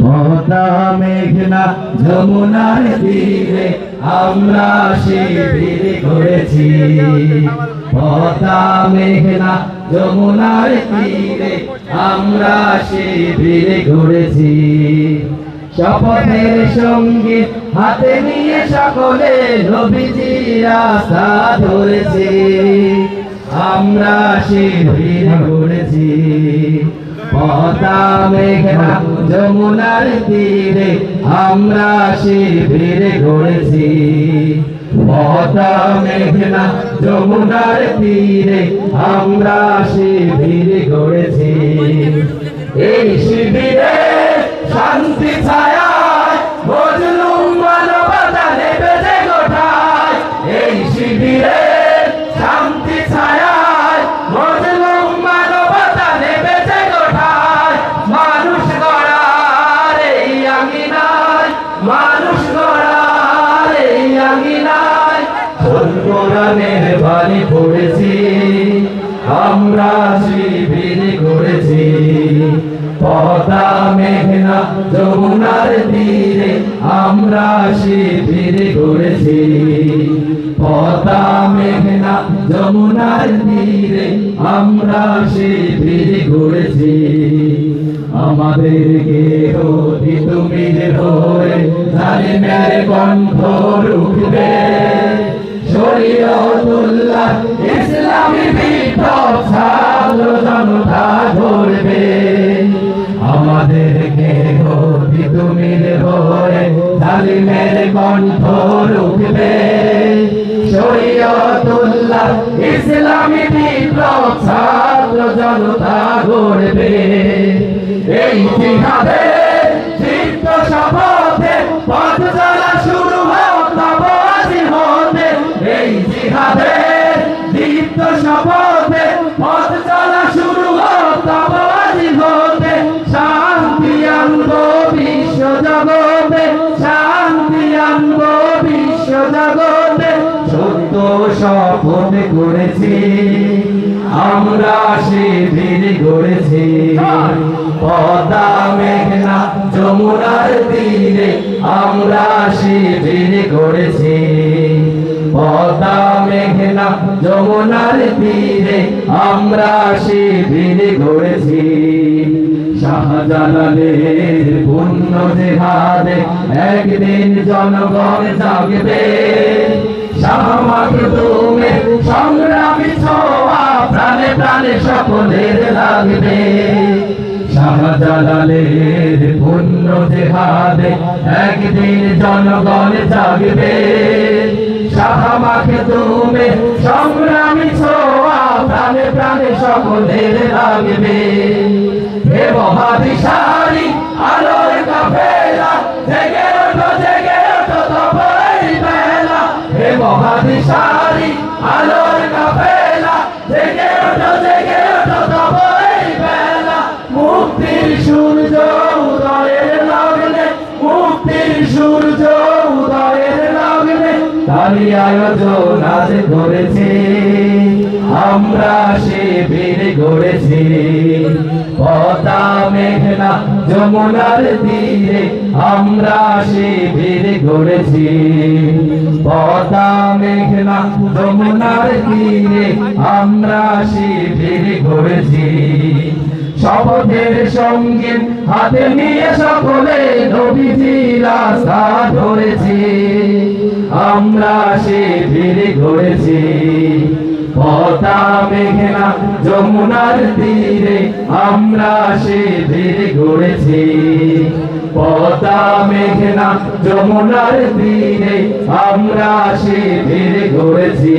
পদ্মা মেঘনা যমুনার তীরে আমরা শিবির করেছি। পদ্মা মেঘনা যমুনার তীরে আমরা শিবির করেছি। শপথের সঙ্গীত হাতে নিয়ে সকলে নবীজি রাস্তা ধরেছি। আমরা শিবির করেছি। পদ্মা মেঘনা যমুনার তীরে আমরা শিবির গড়েছি। পদ্মা মেঘনা যমুনার তীরে আমরা শিবির গড়েছি। এই শিবিরে শান্তি ছায়ায় মজলুম মানবতা নেবে যে গোটায়। এই শিবিরে শান্তি ছায়ায় মজলুম মানবতা নেবে যে গোটায়। মানুষ গড়ার এই আঙিনায়, মানুষ গড়ার এই আঙিনায় কোরআনের বাণী পড়েছি। আমরা শিবির গড়েছি। পদ্মা মেঘনা যমুনার তীরে আমরা শিবির গড়েছি। পদ্মা মেঘনা যমুনার তীরে আমরা শিবির গড়েছি। আমাদেরকে অতি তুমি হয়ে জালিমের কণ্ঠ রুখবে। শরীয়তুল্লাহ ইসলামী বিপ্লব ছাত্র জনতা ধরবে। আমাদেরকে অতি তুমি হয়ে জালিমের কণ্ঠ রুখবে। শরীয়তুল্লাহ ইসলামী বিপ্লব ছাত্র জনতা গড়বে। এই জিহাদে চিত্ত শপথে পথ চলা শুরু হোক তব আজি হতে। এই জিহাদে চিত্ত শপথে পথ চলা শুরু হোক তব আজি হতে। শান্তি আনবো বিশ্ব জগতে, শান্তি আনবো বিশ্ব জগতে। সত্য শপথ করেছি, আমরা শিবির গড়েছি। পদ্মা মেঘনা যমুনার তীরে আমরা শিবির গড়েছি। পদ্মা মেঘনা যমুনার তীরে আমরা শিবির গড়েছি। শাহজালালের পুণ্য জিহাদে একদিন জনগণ জাগবে। শাহ মাকদুমের সংগ্রামী ছোঁয়া প্রাণে প্রাণে সকলের লাগবে। শাহজালালের পুণ্য জিহাদে একদিন জনগণ জাগবে। শাহ মাকদুমের সংগ্রামী ছোঁয়া প্রাণে প্রাণে সকলের লাগবে। হে মহাদিশারি আলোর কাফেলা জেগে ওঠো, জেগে ওঠো তব এই বেলা। হে মহাদিশারি আলোর কাফেলা জেগে ওঠো, জেগে ওঠো তব এই বেলা। মুক্তির সূর্য উদয়ের লগ্নে, মুক্তির সূর্য উদয়ের লগ্নে তারই আয়োজন আজ করেছি। আমরা শিবির গড়েছি। পদ্মা মেঘনা যমুনার তীরে আমরা শিবির গড়েছি। পদ্মা মেঘনা যমুনার তীরে আমরা শিবির গড়েছি। শপথের সঙ্গীত হাতে নিয়ে সকলে নবীজি রাস্তা ধরেছি। আমরা শিবির গড়েছি। পদ্মা মেঘনা যমুনার তীরে আমরা শিবির গড়েছি। পদ্মা মেঘনা যমুনার তীরে আমরা শিবির গড়েছি।